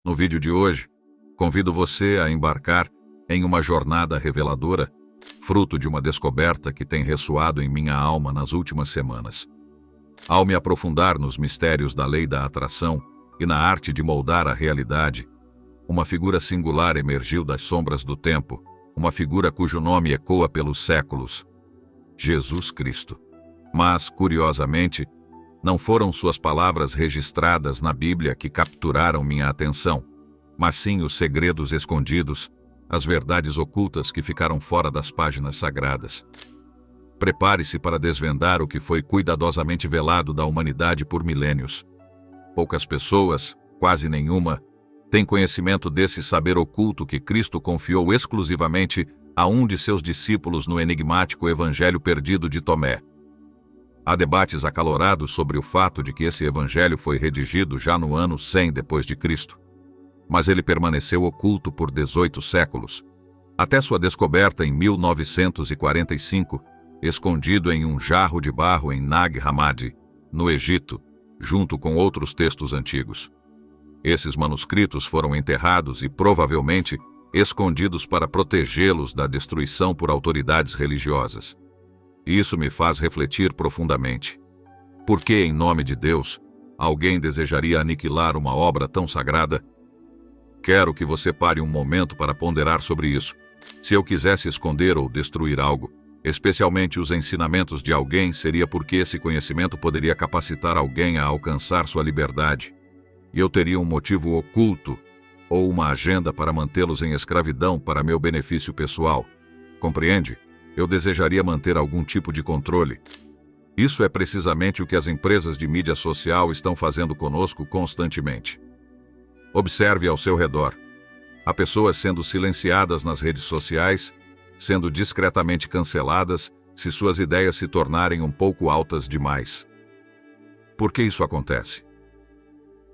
No vídeo de hoje, convido você a embarcar em uma jornada reveladora, fruto de uma descoberta que tem ressoado em minha alma nas últimas semanas. Ao me aprofundar nos mistérios da lei da atração e na arte de moldar a realidade, uma figura singular emergiu das sombras do tempo, uma figura cujo nome ecoa pelos séculos: Jesus Cristo. Mas, curiosamente, não foram suas palavras registradas na Bíblia que capturaram minha atenção, mas sim os segredos escondidos, as verdades ocultas que ficaram fora das páginas sagradas. Prepare-se para desvendar o que foi cuidadosamente velado da humanidade por milênios. Poucas pessoas, quase nenhuma, têm conhecimento desse saber oculto que Cristo confiou exclusivamente a um de seus discípulos no enigmático Evangelho perdido de Tomé. Há debates acalorados sobre o fato de que esse evangelho foi redigido já no ano 100 depois de Cristo, mas ele permaneceu oculto por 18 séculos, até sua descoberta em 1945, escondido em um jarro de barro em Nag Hammadi, no Egito, junto com outros textos antigos. Esses manuscritos foram enterrados e, provavelmente, escondidos para protegê-los da destruição por autoridades religiosas. Isso me faz refletir profundamente. Por que, em nome de Deus, alguém desejaria aniquilar uma obra tão sagrada? Quero que você pare um momento para ponderar sobre isso. Se eu quisesse esconder ou destruir algo, especialmente os ensinamentos de alguém, seria porque esse conhecimento poderia capacitar alguém a alcançar sua liberdade. E eu teria um motivo oculto ou uma agenda para mantê-los em escravidão para meu benefício pessoal. Compreende? Eu desejaria manter algum tipo de controle. Isso é precisamente o que as empresas de mídia social estão fazendo conosco constantemente. Observe ao seu redor. Há pessoas sendo silenciadas nas redes sociais, sendo discretamente canceladas se suas ideias se tornarem um pouco altas demais. Por que isso acontece?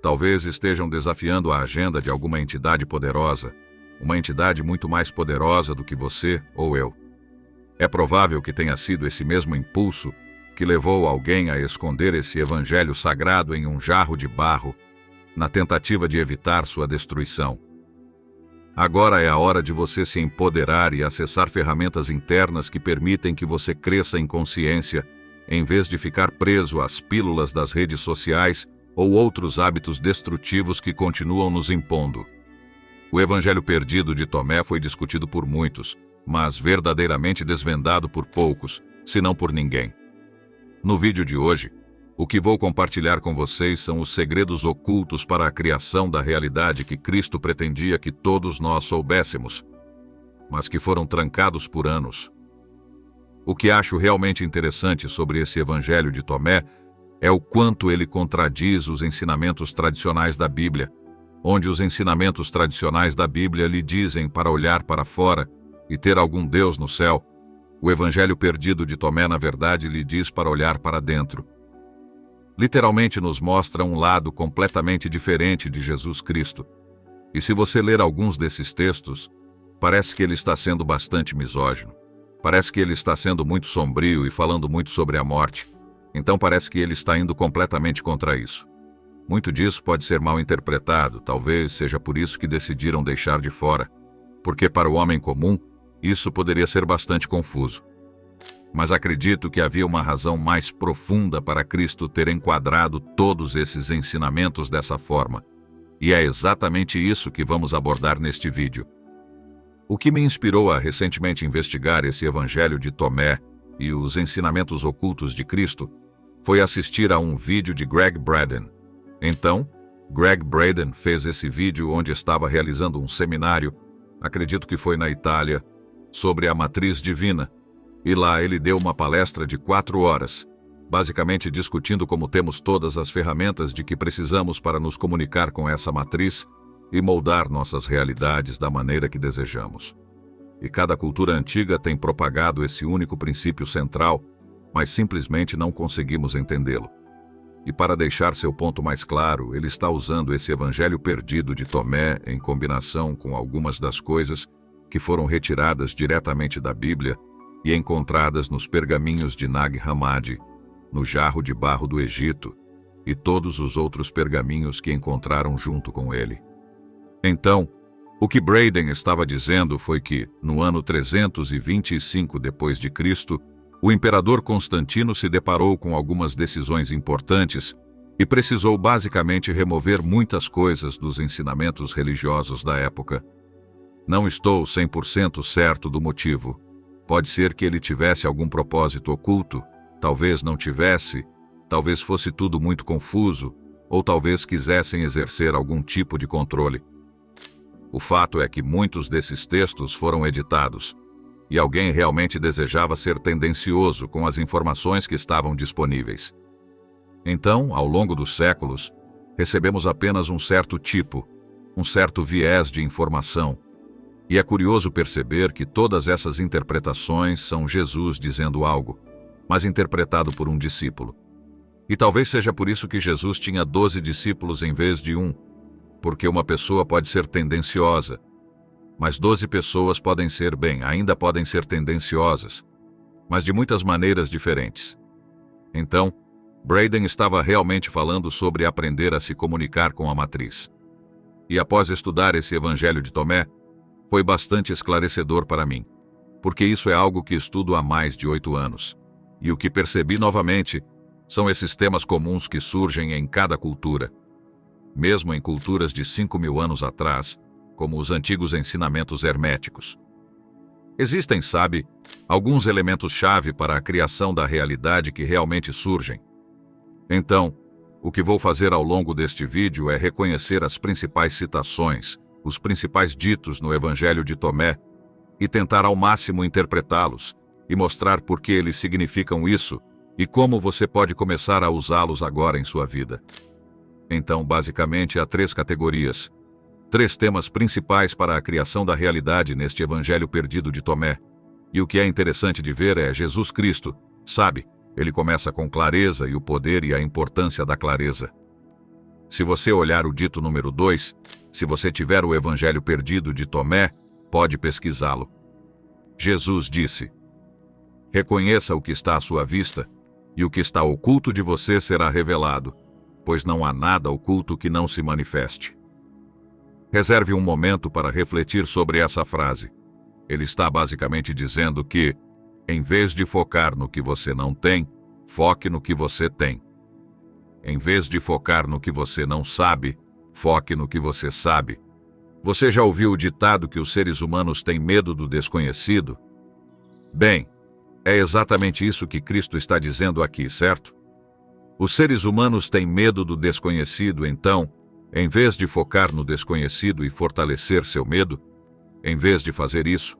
Talvez estejam desafiando a agenda de alguma entidade poderosa, uma entidade muito mais poderosa do que você ou eu. É provável que tenha sido esse mesmo impulso que levou alguém a esconder esse evangelho sagrado em um jarro de barro, na tentativa de evitar sua destruição. Agora é a hora de você se empoderar e acessar ferramentas internas que permitem que você cresça em consciência, em vez de ficar preso às pílulas das redes sociais ou outros hábitos destrutivos que continuam nos impondo. O Evangelho perdido de Tomé foi discutido por muitos, mas verdadeiramente desvendado por poucos, se não por ninguém. No vídeo de hoje, o que vou compartilhar com vocês são os segredos ocultos para a criação da realidade que Cristo pretendia que todos nós soubéssemos, mas que foram trancados por anos. O que acho realmente interessante sobre esse Evangelho de Tomé é o quanto ele contradiz os ensinamentos tradicionais da Bíblia, onde os ensinamentos tradicionais da Bíblia lhe dizem para olhar para fora e ter algum Deus no céu. O Evangelho perdido de Tomé, na verdade, lhe diz para olhar para dentro. Literalmente nos mostra um lado completamente diferente de Jesus Cristo. E se você ler alguns desses textos, parece que ele está sendo bastante misógino. Parece que ele está sendo muito sombrio e falando muito sobre a morte. Então parece que ele está indo completamente contra isso. Muito disso pode ser mal interpretado, talvez seja por isso que decidiram deixar de fora. Porque para o homem comum, isso poderia ser bastante confuso. Mas acredito que havia uma razão mais profunda para Cristo ter enquadrado todos esses ensinamentos dessa forma. E é exatamente isso que vamos abordar neste vídeo. O que me inspirou a recentemente investigar esse Evangelho de Tomé e os ensinamentos ocultos de Cristo foi assistir a um vídeo de Gregg Braden. Então, Gregg Braden fez esse vídeo onde estava realizando um seminário, acredito que foi na Itália, sobre a matriz divina, e lá ele deu uma palestra de 4 horas, basicamente discutindo como temos todas as ferramentas de que precisamos para nos comunicar com essa matriz e moldar nossas realidades da maneira que desejamos. E cada cultura antiga tem propagado esse único princípio central, mas simplesmente não conseguimos entendê-lo. E para deixar seu ponto mais claro, ele está usando esse Evangelho perdido de Tomé em combinação com algumas das coisas que foram retiradas diretamente da Bíblia e encontradas nos pergaminhos de Nag Hammadi, no jarro de barro do Egito, e todos os outros pergaminhos que encontraram junto com ele. Então, o que Braden estava dizendo foi que, no ano 325 depois de Cristo, o imperador Constantino se deparou com algumas decisões importantes e precisou basicamente remover muitas coisas dos ensinamentos religiosos da época. Não estou 100% certo do motivo. Pode ser que ele tivesse algum propósito oculto, talvez não tivesse, talvez fosse tudo muito confuso, ou talvez quisessem exercer algum tipo de controle. O fato é que muitos desses textos foram editados, e alguém realmente desejava ser tendencioso com as informações que estavam disponíveis. Então, ao longo dos séculos, recebemos apenas um certo tipo, um certo viés de informação, e é curioso perceber que todas essas interpretações são Jesus dizendo algo, mas interpretado por um discípulo. E talvez seja por isso que Jesus tinha 12 discípulos em vez de um, porque uma pessoa pode ser tendenciosa, mas 12 pessoas podem ser, ainda podem ser tendenciosas, mas de muitas maneiras diferentes. Então, Braden estava realmente falando sobre aprender a se comunicar com a matriz. E após estudar esse Evangelho de Tomé, foi bastante esclarecedor para mim, porque isso é algo que estudo há mais de 8 anos. E o que percebi novamente são esses temas comuns que surgem em cada cultura. Mesmo em culturas de 5.000 anos atrás, como os antigos ensinamentos herméticos. Existem, alguns elementos-chave para a criação da realidade que realmente surgem. Então, o que vou fazer ao longo deste vídeo é reconhecer as principais citações, os principais ditos no Evangelho de Tomé, e tentar ao máximo interpretá-los e mostrar por que eles significam isso e como você pode começar a usá-los agora em sua vida. Então, basicamente, há 3 categorias, 3 temas principais para a criação da realidade neste Evangelho perdido de Tomé. E o que é interessante de ver é Jesus Cristo, ele começa com clareza e o poder e a importância da clareza. Se você olhar o dito número 2, se você tiver o Evangelho perdido de Tomé, pode pesquisá-lo. Jesus disse: reconheça o que está à sua vista, e o que está oculto de você será revelado, pois não há nada oculto que não se manifeste. Reserve um momento para refletir sobre essa frase. Ele está basicamente dizendo que, em vez de focar no que você não tem, foque no que você tem. Em vez de focar no que você não sabe, foque no que você sabe. Você já ouviu o ditado que os seres humanos têm medo do desconhecido? É exatamente isso que Cristo está dizendo aqui, certo? Os seres humanos têm medo do desconhecido, então, em vez de focar no desconhecido e fortalecer seu medo, em vez de fazer isso,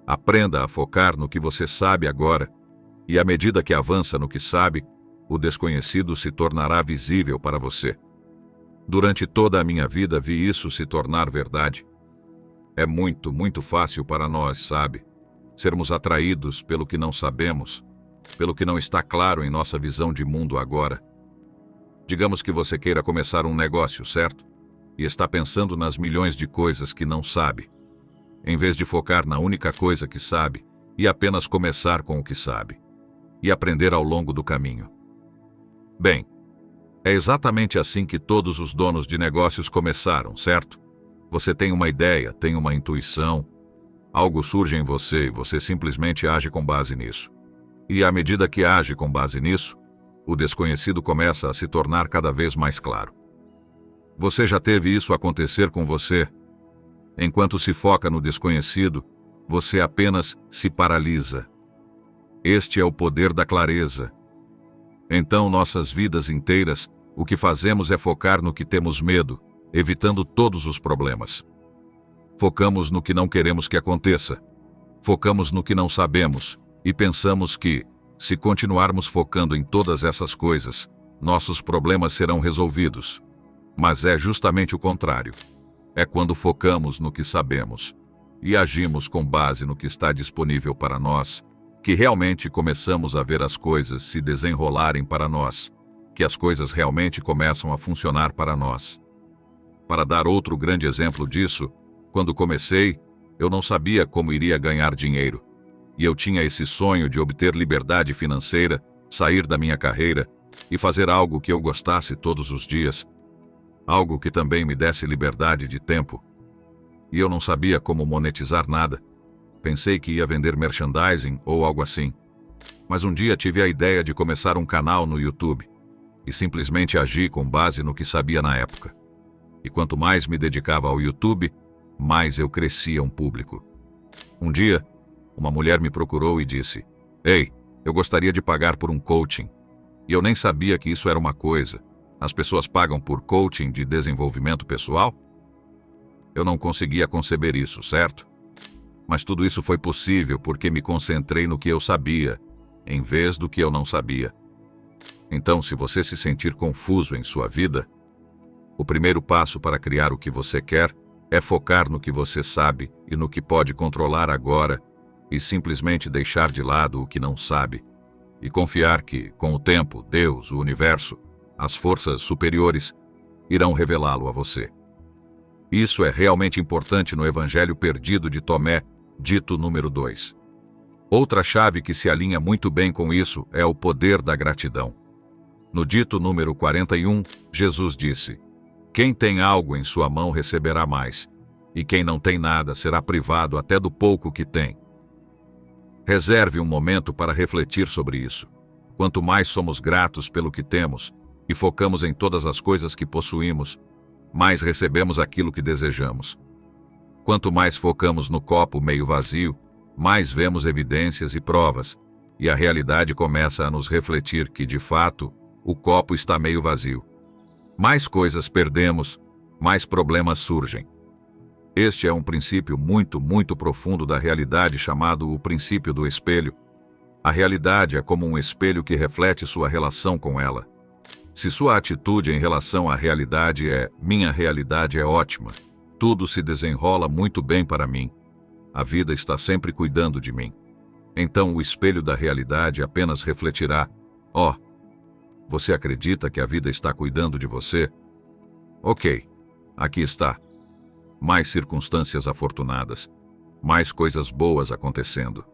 aprenda a focar no que você sabe agora, e à medida que avança no que sabe, o desconhecido se tornará visível para você. Durante toda a minha vida vi isso se tornar verdade. É muito, muito fácil para nós, sermos atraídos pelo que não sabemos, pelo que não está claro em nossa visão de mundo agora. Digamos que você queira começar um negócio, certo? E está pensando nas milhões de coisas que não sabe, em vez de focar na única coisa que sabe e apenas começar com o que sabe, e aprender ao longo do caminho. É exatamente assim que todos os donos de negócios começaram, certo? Você tem uma ideia, tem uma intuição, algo surge em você e você simplesmente age com base nisso. E à medida que age com base nisso, o desconhecido começa a se tornar cada vez mais claro. Você já teve isso acontecer com você? Enquanto se foca no desconhecido, você apenas se paralisa. Este é o poder da clareza. Então, nossas vidas inteiras, o que fazemos é focar no que temos medo, evitando todos os problemas. Focamos no que não queremos que aconteça. Focamos no que não sabemos e pensamos que, se continuarmos focando em todas essas coisas, nossos problemas serão resolvidos. Mas é justamente o contrário. É quando focamos no que sabemos e agimos com base no que está disponível para nós, que realmente começamos a ver as coisas se desenrolarem para nós, que as coisas realmente começam a funcionar para nós. Para dar outro grande exemplo disso, quando comecei, eu não sabia como iria ganhar dinheiro. E eu tinha esse sonho de obter liberdade financeira, sair da minha carreira e fazer algo que eu gostasse todos os dias. Algo que também me desse liberdade de tempo, e eu não sabia como monetizar nada. Pensei que ia vender merchandising ou algo assim. Mas um dia tive a ideia de começar um canal no YouTube e simplesmente agi com base no que sabia na época. E quanto mais me dedicava ao YouTube, mais eu crescia um público. Um dia, uma mulher me procurou e disse: "Ei, eu gostaria de pagar por um coaching." E eu nem sabia que isso era uma coisa. As pessoas pagam por coaching de desenvolvimento pessoal? Eu não conseguia conceber isso, certo? Mas tudo isso foi possível porque me concentrei no que eu sabia, em vez do que eu não sabia. Então, se você se sentir confuso em sua vida, o primeiro passo para criar o que você quer é focar no que você sabe e no que pode controlar agora e simplesmente deixar de lado o que não sabe e confiar que, com o tempo, Deus, o universo, as forças superiores irão revelá-lo a você. Isso é realmente importante no Evangelho Perdido de Tomé, dito número 2. Outra chave que se alinha muito bem com isso é o poder da gratidão. No dito número 41, Jesus disse: "Quem tem algo em sua mão receberá mais, e quem não tem nada será privado até do pouco que tem." Reserve um momento para refletir sobre isso. Quanto mais somos gratos pelo que temos e focamos em todas as coisas que possuímos, mais recebemos aquilo que desejamos. Quanto mais focamos no copo meio vazio, mais vemos evidências e provas, e a realidade começa a nos refletir que, de fato, o copo está meio vazio. Mais coisas perdemos, mais problemas surgem. Este é um princípio muito profundo da realidade chamado o princípio do espelho. A realidade é como um espelho que reflete sua relação com ela. Se sua atitude em relação à realidade é "minha realidade é ótima, tudo se desenrola muito bem para mim, a vida está sempre cuidando de mim", então o espelho da realidade apenas refletirá: "Ó, você acredita que a vida está cuidando de você? Ok, aqui está. Mais circunstâncias afortunadas, mais coisas boas acontecendo."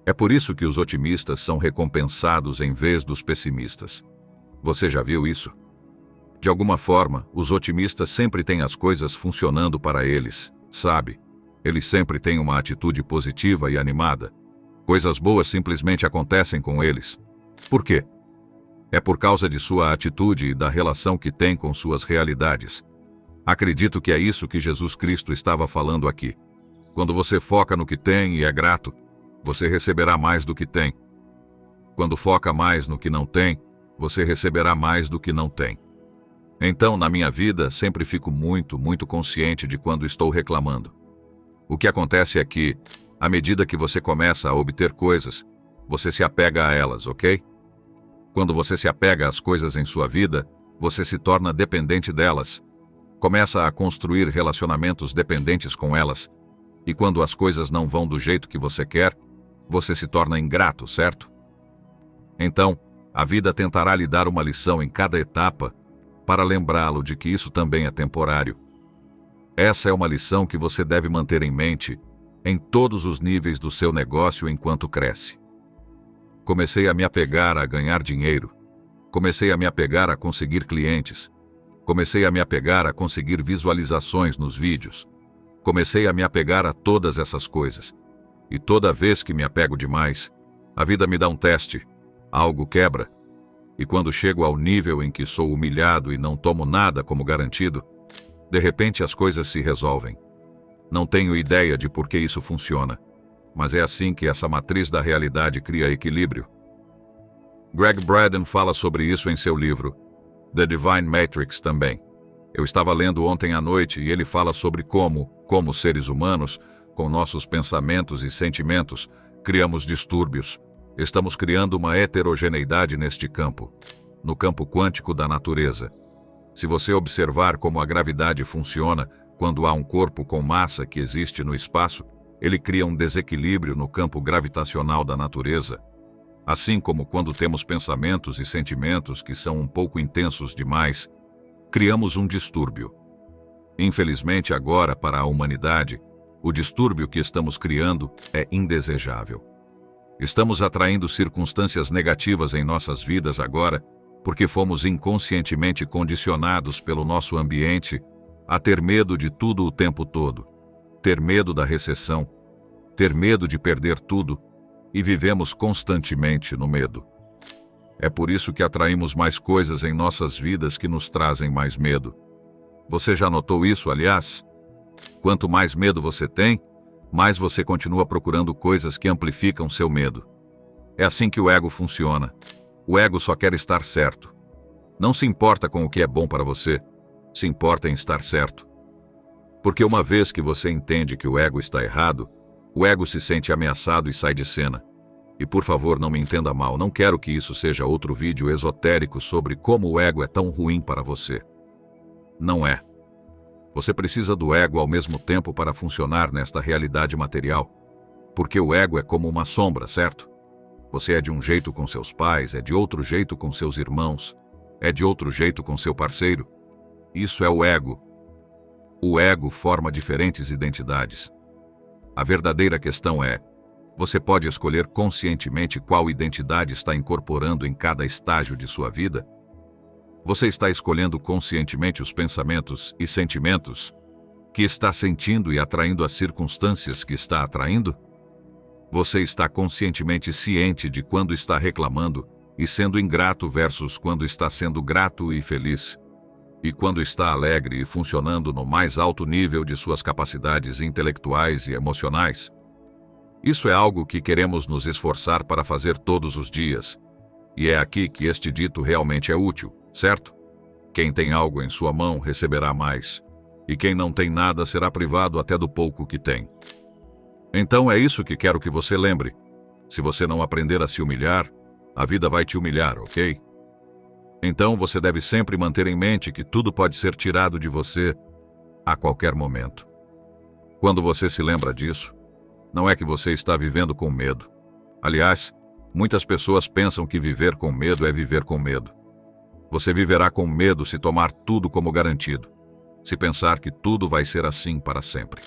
É por isso que os otimistas são recompensados em vez dos pessimistas. Você já viu isso? De alguma forma, os otimistas sempre têm as coisas funcionando para eles, sabe? Eles sempre têm uma atitude positiva e animada. Coisas boas simplesmente acontecem com eles. Por quê? É por causa de sua atitude e da relação que tem com suas realidades. Acredito que é isso que Jesus Cristo estava falando aqui. Quando você foca no que tem e é grato, você receberá mais do que tem. Quando foca mais no que não tem, você receberá mais do que não tem. Então, na minha vida, sempre fico muito consciente de quando estou reclamando. O que acontece é que, à medida que você começa a obter coisas, você se apega a elas, ok? Quando você se apega às coisas em sua vida, você se torna dependente delas. Começa a construir relacionamentos dependentes com elas. E quando as coisas não vão do jeito que você quer, você se torna ingrato, certo? Então, a vida tentará lhe dar uma lição em cada etapa para lembrá-lo de que isso também é temporário. Essa é uma lição que você deve manter em mente em todos os níveis do seu negócio enquanto cresce. Comecei a me apegar a ganhar dinheiro. Comecei a me apegar a conseguir clientes. Comecei a me apegar a conseguir visualizações nos vídeos. Comecei a me apegar a todas essas coisas. E toda vez que me apego demais, a vida me dá um teste. Algo quebra. E quando chego ao nível em que sou humilhado e não tomo nada como garantido, de repente as coisas se resolvem. Não tenho ideia de por que isso funciona, mas é assim que essa matriz da realidade cria equilíbrio. Greg Braden fala sobre isso em seu livro, The Divine Matrix também. Eu estava lendo ontem à noite e ele fala sobre como seres humanos, com nossos pensamentos e sentimentos, criamos distúrbios. Estamos criando uma heterogeneidade neste campo, no campo quântico da natureza. Se você observar como a gravidade funciona, quando há um corpo com massa que existe no espaço, ele cria um desequilíbrio no campo gravitacional da natureza. Assim como quando temos pensamentos e sentimentos que são um pouco intensos demais, criamos um distúrbio. Infelizmente agora, para a humanidade, o distúrbio que estamos criando é indesejável. Estamos atraindo circunstâncias negativas em nossas vidas agora porque fomos inconscientemente condicionados pelo nosso ambiente a ter medo de tudo o tempo todo, ter medo da recessão, ter medo de perder tudo, e vivemos constantemente no medo. É por isso que atraímos mais coisas em nossas vidas que nos trazem mais medo. Você já notou isso, aliás? Quanto mais medo você tem, mais você continua procurando coisas que amplificam seu medo. É assim que o ego funciona. O ego só quer estar certo. Não se importa com o que é bom para você, se importa em estar certo. Porque uma vez que você entende que o ego está errado, o ego se sente ameaçado e sai de cena. E por favor, não me entenda mal, não quero que isso seja outro vídeo esotérico sobre como o ego é tão ruim para você. Não é. Você precisa do ego ao mesmo tempo para funcionar nesta realidade material. Porque o ego é como uma sombra, certo? Você é de um jeito com seus pais, é de outro jeito com seus irmãos, é de outro jeito com seu parceiro. Isso é o ego. O ego forma diferentes identidades. A verdadeira questão é: você pode escolher conscientemente qual identidade está incorporando em cada estágio de sua vida? Você está escolhendo conscientemente os pensamentos e sentimentos que está sentindo e atraindo as circunstâncias que está atraindo? Você está conscientemente ciente de quando está reclamando e sendo ingrato versus quando está sendo grato e feliz? E quando está alegre e funcionando no mais alto nível de suas capacidades intelectuais e emocionais? Isso é algo que queremos nos esforçar para fazer todos os dias. E é aqui que este dito realmente é útil, certo? Quem tem algo em sua mão receberá mais, e quem não tem nada será privado até do pouco que tem. Então é isso que quero que você lembre. Se você não aprender a se humilhar, a vida vai te humilhar, ok? Então você deve sempre manter em mente que tudo pode ser tirado de você a qualquer momento. Quando você se lembra disso, não é que você está vivendo com medo. Aliás, muitas pessoas pensam que viver com medo é viver com medo. Você viverá com medo se tomar tudo como garantido, se pensar que tudo vai ser assim para sempre.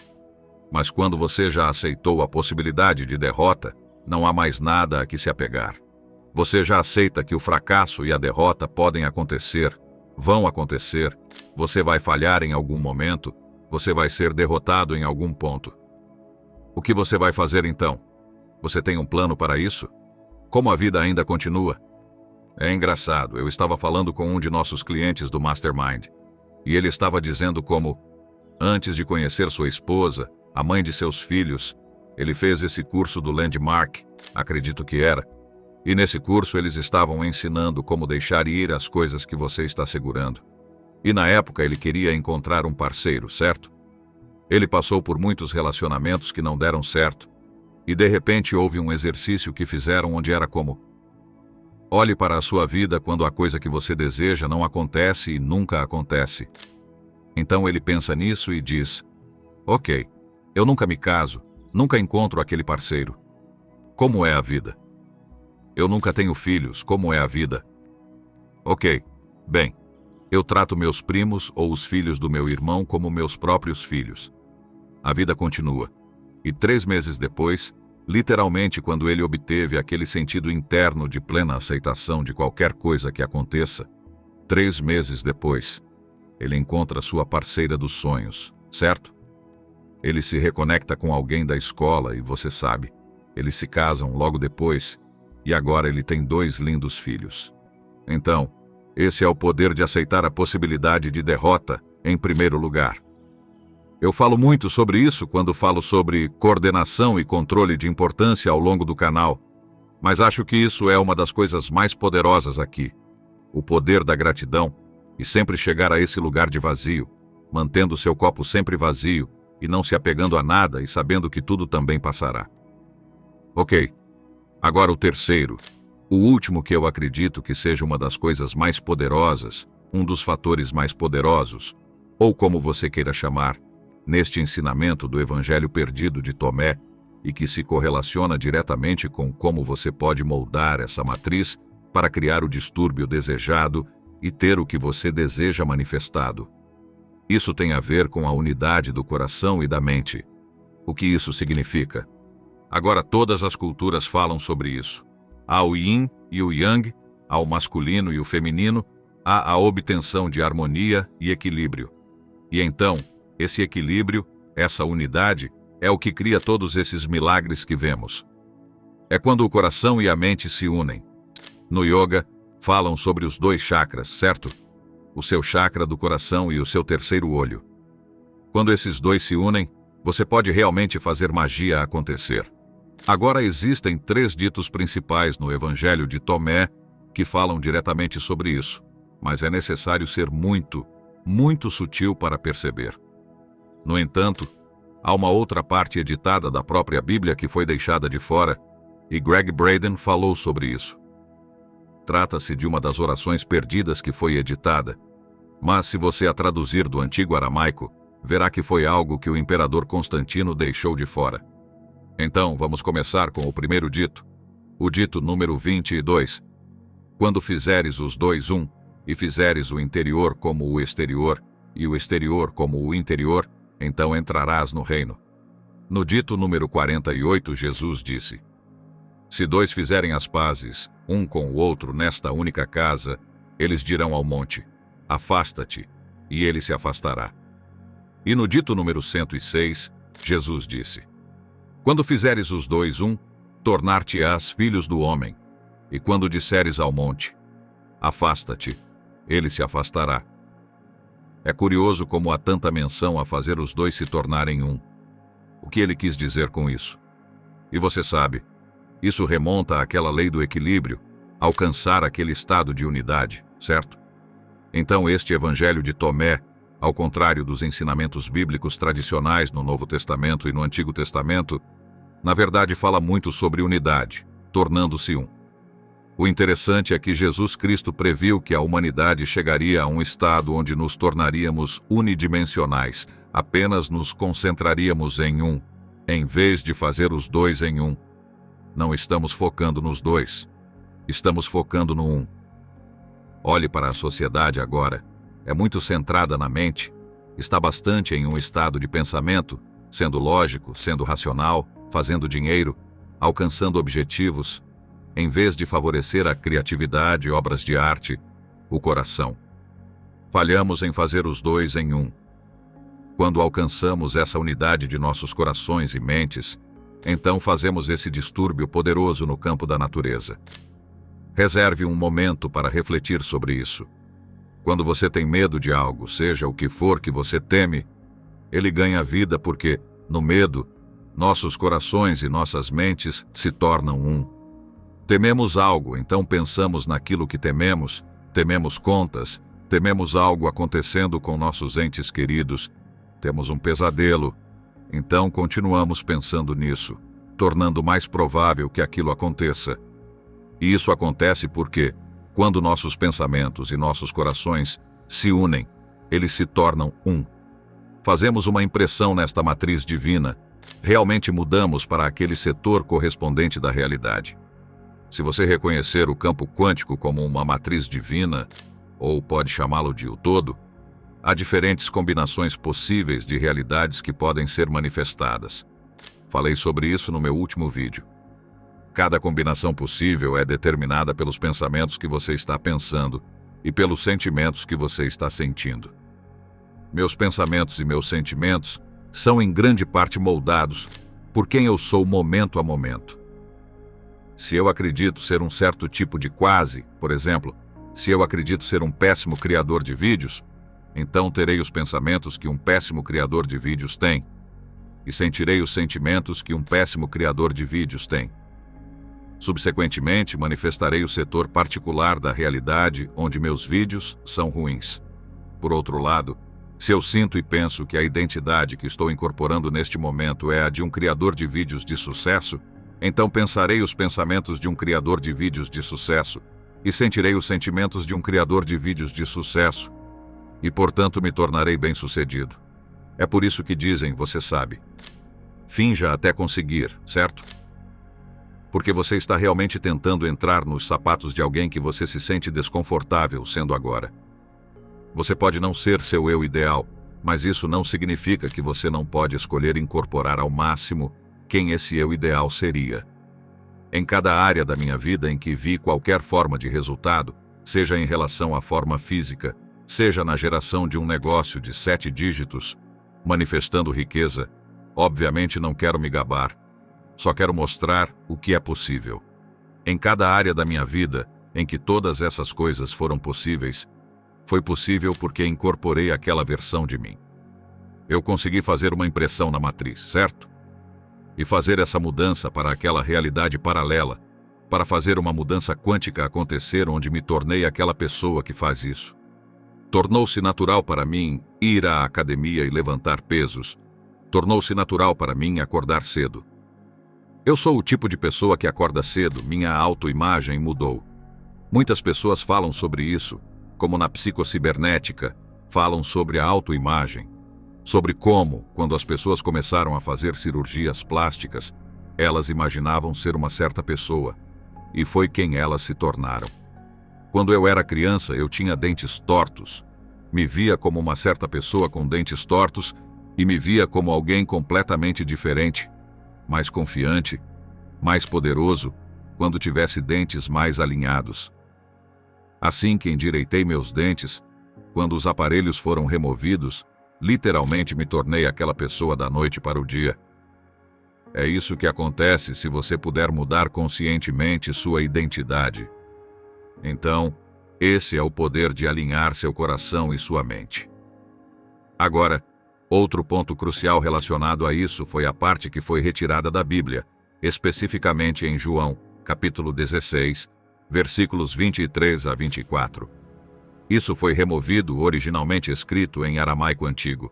Mas quando você já aceitou a possibilidade de derrota, não há mais nada a que se apegar. Você já aceita que o fracasso e a derrota podem acontecer, vão acontecer, você vai falhar em algum momento, você vai ser derrotado em algum ponto. O que você vai fazer então? Você tem um plano para isso? Como a vida ainda continua? É engraçado, eu estava falando com um de nossos clientes do Mastermind, e ele estava dizendo como, antes de conhecer sua esposa, a mãe de seus filhos, ele fez esse curso do Landmark, acredito que era, e nesse curso eles estavam ensinando como deixar ir as coisas que você está segurando. E na época ele queria encontrar um parceiro, certo? Ele passou por muitos relacionamentos que não deram certo, e de repente houve um exercício que fizeram onde era como: olhe para a sua vida quando a coisa que você deseja não acontece e nunca acontece. Então ele pensa nisso e diz: ok, eu nunca me caso, nunca encontro aquele parceiro. Como é a vida? Eu nunca tenho filhos, como é a vida? Ok, bem, eu trato meus primos ou os filhos do meu irmão como meus próprios filhos. A vida continua. E 3 meses depois, literalmente quando ele obteve aquele sentido interno de plena aceitação de qualquer coisa que aconteça, 3 meses depois, ele encontra sua parceira dos sonhos, certo? Ele se reconecta com alguém da escola e você sabe, eles se casam logo depois e agora ele tem 2 lindos filhos. Então, esse é o poder de aceitar a possibilidade de derrota em primeiro lugar. Eu falo muito sobre isso quando falo sobre coordenação e controle de importância ao longo do canal, mas acho que isso é uma das coisas mais poderosas aqui. O poder da gratidão e sempre chegar a esse lugar de vazio, mantendo seu copo sempre vazio e não se apegando a nada e sabendo que tudo também passará. Ok, agora o terceiro, o último que eu acredito que seja uma das coisas mais poderosas, um dos fatores mais poderosos, ou como você queira chamar, neste ensinamento do Evangelho perdido de Tomé e que se correlaciona diretamente com como você pode moldar essa matriz para criar o distúrbio desejado e ter o que você deseja manifestado. Isso tem a ver com a unidade do coração e da mente. O que isso significa? Agora todas as culturas falam sobre isso. Há o yin e o yang, há o masculino e o feminino, há a obtenção de harmonia e equilíbrio. E então, esse equilíbrio, essa unidade, é o que cria todos esses milagres que vemos. É quando o coração e a mente se unem. No yoga, falam sobre os 2 chakras, certo? O seu chakra do coração e o seu terceiro olho. Quando esses 2 se unem, você pode realmente fazer magia acontecer. Agora existem 3 ditos principais no Evangelho de Tomé que falam diretamente sobre isso, mas é necessário ser muito, muito sutil para perceber. No entanto, há uma outra parte editada da própria Bíblia que foi deixada de fora, e Greg Braden falou sobre isso. Trata-se de uma das orações perdidas que foi editada, mas se você a traduzir do antigo aramaico, verá que foi algo que o imperador Constantino deixou de fora. Então, vamos começar com o primeiro dito, o dito número 22. Quando fizeres os 2 um, e fizeres o interior como o exterior, e o exterior como o interior, então entrarás no reino. No dito número 48, Jesus disse: Se 2 fizerem as pazes, um com o outro nesta única casa, eles dirão ao monte: Afasta-te, e ele se afastará. E no dito número 106, Jesus disse: Quando fizeres os 2 um, tornar-te-ás filhos do homem. E quando disseres ao monte: Afasta-te, ele se afastará. É curioso como há tanta menção a fazer os 2 se tornarem um. O que ele quis dizer com isso? E você sabe, isso remonta àquela lei do equilíbrio, alcançar aquele estado de unidade, certo? Então este Evangelho de Tomé, ao contrário dos ensinamentos bíblicos tradicionais no Novo Testamento e no Antigo Testamento, na verdade fala muito sobre unidade, tornando-se um. O interessante é que Jesus Cristo previu que a humanidade chegaria a um estado onde nos tornaríamos unidimensionais, apenas nos concentraríamos em um, em vez de fazer os 2 em um. Não estamos focando nos 2, estamos focando no um. Olhe para a sociedade agora. É muito centrada na mente, está bastante em um estado de pensamento, sendo lógico, sendo racional, fazendo dinheiro, alcançando objetivos, em vez de favorecer a criatividade, obras de arte, o coração. Falhamos em fazer os 2 em um. Quando alcançamos essa unidade de nossos corações e mentes, então fazemos esse distúrbio poderoso no campo da natureza. Reserve um momento para refletir sobre isso. Quando você tem medo de algo, seja o que for que você teme, ele ganha vida porque, no medo, nossos corações e nossas mentes se tornam um. Tememos algo, então pensamos naquilo que tememos, tememos contas, tememos algo acontecendo com nossos entes queridos, temos um pesadelo, então continuamos pensando nisso, tornando mais provável que aquilo aconteça. E isso acontece porque, quando nossos pensamentos e nossos corações se unem, eles se tornam um. Fazemos uma impressão nesta matriz divina, realmente mudamos para aquele setor correspondente da realidade. Se você reconhecer o campo quântico como uma matriz divina, ou pode chamá-lo de o todo, há diferentes combinações possíveis de realidades que podem ser manifestadas. Falei sobre isso no meu último vídeo. Cada combinação possível é determinada pelos pensamentos que você está pensando e pelos sentimentos que você está sentindo. Meus pensamentos e meus sentimentos são em grande parte moldados por quem eu sou momento a momento. Se eu acredito ser um certo tipo de quase, por exemplo, se eu acredito ser um péssimo criador de vídeos, então terei os pensamentos que um péssimo criador de vídeos tem, e sentirei os sentimentos que um péssimo criador de vídeos tem. Subsequentemente, manifestarei o setor particular da realidade onde meus vídeos são ruins. Por outro lado, se eu sinto e penso que a identidade que estou incorporando neste momento é a de um criador de vídeos de sucesso, então pensarei os pensamentos de um criador de vídeos de sucesso e sentirei os sentimentos de um criador de vídeos de sucesso e, portanto, me tornarei bem-sucedido. É por isso que dizem, você sabe, finja até conseguir, certo? Porque você está realmente tentando entrar nos sapatos de alguém que você se sente desconfortável sendo agora. Você pode não ser seu eu ideal, mas isso não significa que você não pode escolher incorporar ao máximo quem esse eu ideal seria. Em cada área da minha vida em que vi qualquer forma de resultado, seja em relação à forma física, seja na geração de um negócio de 7 dígitos, manifestando riqueza, obviamente não quero me gabar, só quero mostrar o que é possível. Em cada área da minha vida em que todas essas coisas foram possíveis, foi possível porque incorporei aquela versão de mim. Eu consegui fazer uma impressão na matriz, certo? E fazer essa mudança para aquela realidade paralela, para fazer uma mudança quântica acontecer onde me tornei aquela pessoa que faz isso. Tornou-se natural para mim ir à academia e levantar pesos. Tornou-se natural para mim acordar cedo. Eu sou o tipo de pessoa que acorda cedo, minha autoimagem mudou. Muitas pessoas falam sobre isso, como na psicocibernética, falam sobre a autoimagem, sobre como, quando as pessoas começaram a fazer cirurgias plásticas, elas imaginavam ser uma certa pessoa, e foi quem elas se tornaram. Quando eu era criança, eu tinha dentes tortos, me via como uma certa pessoa com dentes tortos e me via como alguém completamente diferente, mais confiante, mais poderoso, quando tivesse dentes mais alinhados. Assim que endireitei meus dentes, quando os aparelhos foram removidos, literalmente me tornei aquela pessoa da noite para o dia. É isso que acontece se você puder mudar conscientemente sua identidade. Então, esse é o poder de alinhar seu coração e sua mente. Agora, outro ponto crucial relacionado a isso foi a parte que foi retirada da Bíblia, especificamente em João, capítulo 16, versículos 23 a 24. Isso foi removido, originalmente escrito em aramaico antigo.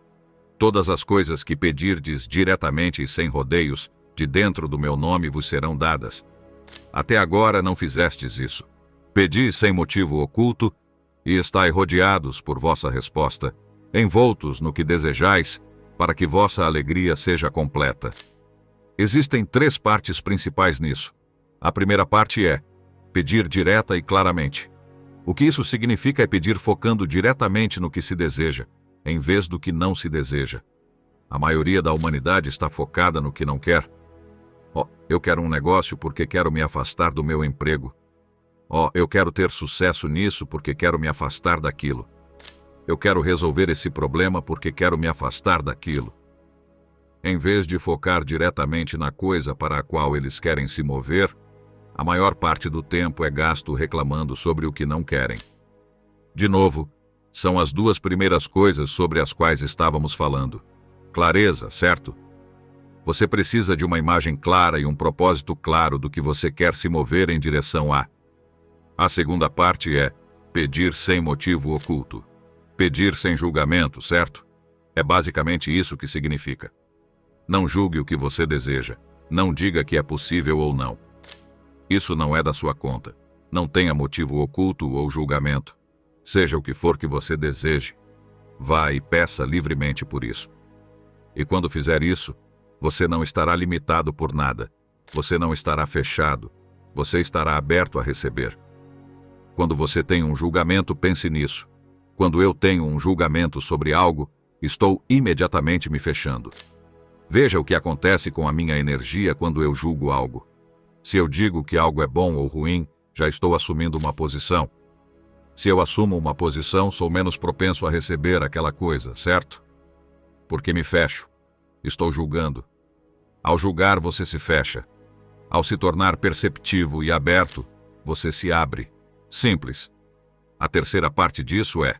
Todas as coisas que pedirdes diretamente e sem rodeios, de dentro do meu nome vos serão dadas. Até agora não fizestes isso. Pedi sem motivo oculto, e estai rodeados por vossa resposta, envoltos no que desejais, para que vossa alegria seja completa. Existem 3 partes principais nisso. A primeira parte é pedir direta e claramente. O que isso significa é pedir focando diretamente no que se deseja, em vez do que não se deseja. A maioria da humanidade está focada no que não quer. Eu quero um negócio porque quero me afastar do meu emprego. Eu quero ter sucesso nisso porque quero me afastar daquilo. Eu quero resolver esse problema porque quero me afastar daquilo. Em vez de focar diretamente na coisa para a qual eles querem se mover, a maior parte do tempo é gasto reclamando sobre o que não querem. De novo, são as 2 primeiras coisas sobre as quais estávamos falando. Clareza, certo? Você precisa de uma imagem clara e um propósito claro do que você quer se mover em direção a. A segunda parte é pedir sem motivo oculto. Pedir sem julgamento, certo? É basicamente isso que significa. Não julgue o que você deseja. Não diga que é possível ou não. Isso não é da sua conta. Não tenha motivo oculto ou julgamento. Seja o que for que você deseje, vá e peça livremente por isso. E quando fizer isso, você não estará limitado por nada. Você não estará fechado. Você estará aberto a receber. Quando você tem um julgamento, pense nisso. Quando eu tenho um julgamento sobre algo, estou imediatamente me fechando. Veja o que acontece com a minha energia quando eu julgo algo. Se eu digo que algo é bom ou ruim, já estou assumindo uma posição. Se eu assumo uma posição, sou menos propenso a receber aquela coisa, certo? Porque me fecho. Estou julgando. Ao julgar, você se fecha. Ao se tornar perceptivo e aberto, você se abre. Simples. A terceira parte disso é: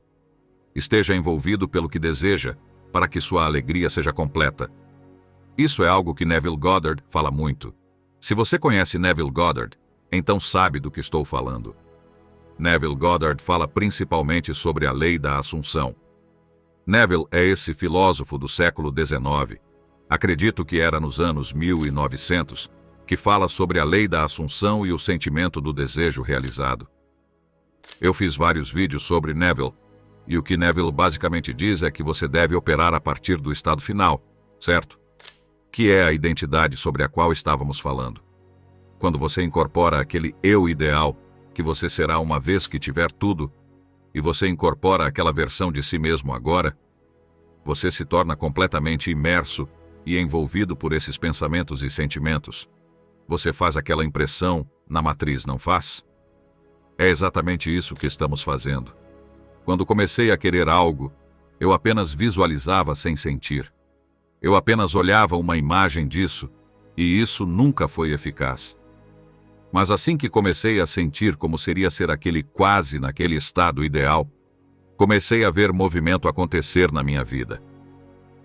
esteja envolvido pelo que deseja, para que sua alegria seja completa. Isso é algo que Neville Goddard fala muito. Se você conhece Neville Goddard, então sabe do que estou falando. Neville Goddard fala principalmente sobre a lei da assunção. Neville é esse filósofo do século XIX, acredito que era nos anos 1900, que fala sobre a lei da assunção e o sentimento do desejo realizado. Eu fiz vários vídeos sobre Neville, e o que Neville basicamente diz é que você deve operar a partir do estado final, certo? Que é a identidade sobre a qual estávamos falando. Quando você incorpora aquele eu ideal, que você será uma vez que tiver tudo, e você incorpora aquela versão de si mesmo agora, você se torna completamente imerso e envolvido por esses pensamentos e sentimentos. Você faz aquela impressão na matriz, não faz? É exatamente isso que estamos fazendo. Quando comecei a querer algo, eu apenas visualizava sem sentir. Eu apenas olhava uma imagem disso, e isso nunca foi eficaz. Mas assim que comecei a sentir como seria ser aquele quase naquele estado ideal, comecei a ver movimento acontecer na minha vida.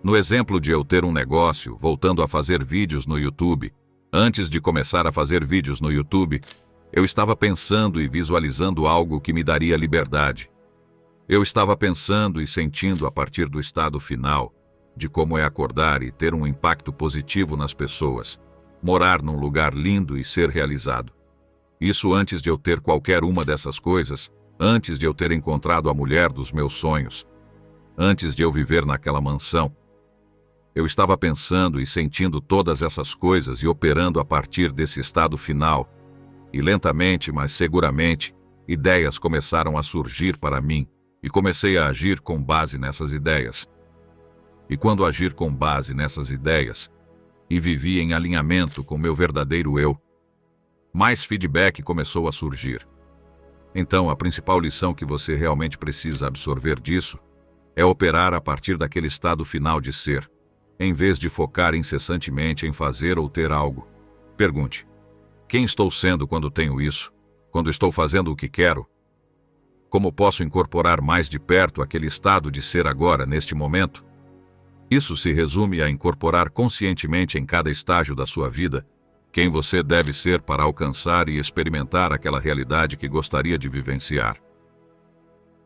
No exemplo de eu ter um negócio, voltando a fazer vídeos no YouTube, antes de começar a fazer vídeos no YouTube, eu estava pensando e visualizando algo que me daria liberdade. Eu estava pensando e sentindo a partir do estado final, de como é acordar e ter um impacto positivo nas pessoas, morar num lugar lindo e ser realizado. Isso antes de eu ter qualquer uma dessas coisas, antes de eu ter encontrado a mulher dos meus sonhos, antes de eu viver naquela mansão. Eu estava pensando e sentindo todas essas coisas e operando a partir desse estado final, e lentamente, mas seguramente, ideias começaram a surgir para mim, e comecei a agir com base nessas ideias. E quando agir com base nessas ideias, e vivi em alinhamento com meu verdadeiro eu, mais feedback começou a surgir. Então, a principal lição que você realmente precisa absorver disso é operar a partir daquele estado final de ser, em vez de focar incessantemente em fazer ou ter algo. Pergunte: quem estou sendo quando tenho isso? Quando estou fazendo o que quero? Como posso incorporar mais de perto aquele estado de ser agora, neste momento? Isso se resume a incorporar conscientemente em cada estágio da sua vida quem você deve ser para alcançar e experimentar aquela realidade que gostaria de vivenciar.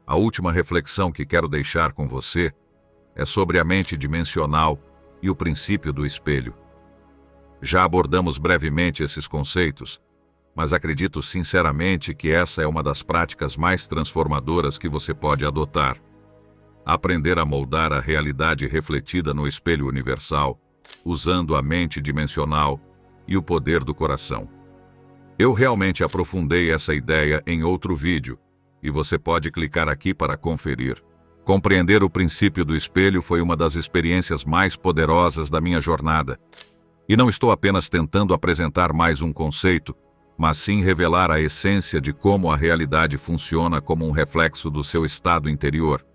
A última reflexão que quero deixar com você é sobre a mente dimensional e o princípio do espelho. Já abordamos brevemente esses conceitos, mas acredito sinceramente que essa é uma das práticas mais transformadoras que você pode adotar. Aprender a moldar a realidade refletida no espelho universal, usando a mente dimensional e o poder do coração. Eu realmente aprofundei essa ideia em outro vídeo, e você pode clicar aqui para conferir. Compreender o princípio do espelho foi uma das experiências mais poderosas da minha jornada. E não estou apenas tentando apresentar mais um conceito, mas sim revelar a essência de como a realidade funciona como um reflexo do seu estado interior.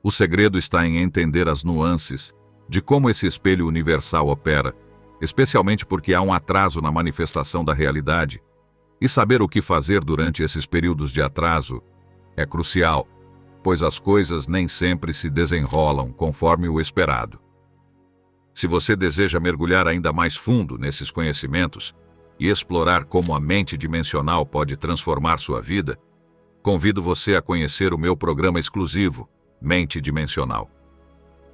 O segredo está em entender as nuances de como esse espelho universal opera, especialmente porque há um atraso na manifestação da realidade, e saber o que fazer durante esses períodos de atraso é crucial, pois as coisas nem sempre se desenrolam conforme o esperado. Se você deseja mergulhar ainda mais fundo nesses conhecimentos e explorar como a mente dimensional pode transformar sua vida, convido você a conhecer o meu programa exclusivo, Mente Dimensional.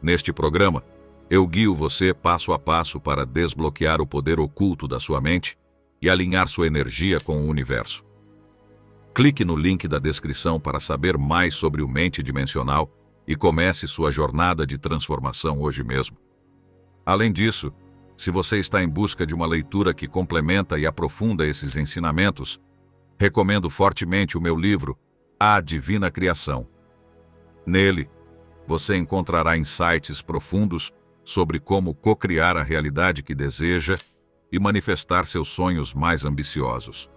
Neste programa, eu guio você passo a passo para desbloquear o poder oculto da sua mente e alinhar sua energia com o universo. Clique no link da descrição para saber mais sobre o Mente Dimensional e comece sua jornada de transformação hoje mesmo. Além disso, se você está em busca de uma leitura que complementa e aprofunda esses ensinamentos, recomendo fortemente o meu livro, A Divina Criação. Nele, você encontrará insights profundos sobre como co-criar a realidade que deseja e manifestar seus sonhos mais ambiciosos.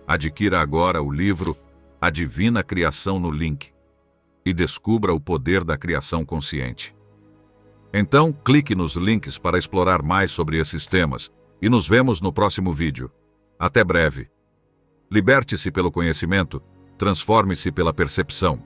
Adquira agora o livro A Divina Criação no link e descubra o poder da criação consciente. Então, clique nos links para explorar mais sobre esses temas e nos vemos no próximo vídeo. Até breve. Liberte-se pelo conhecimento, transforme-se pela percepção.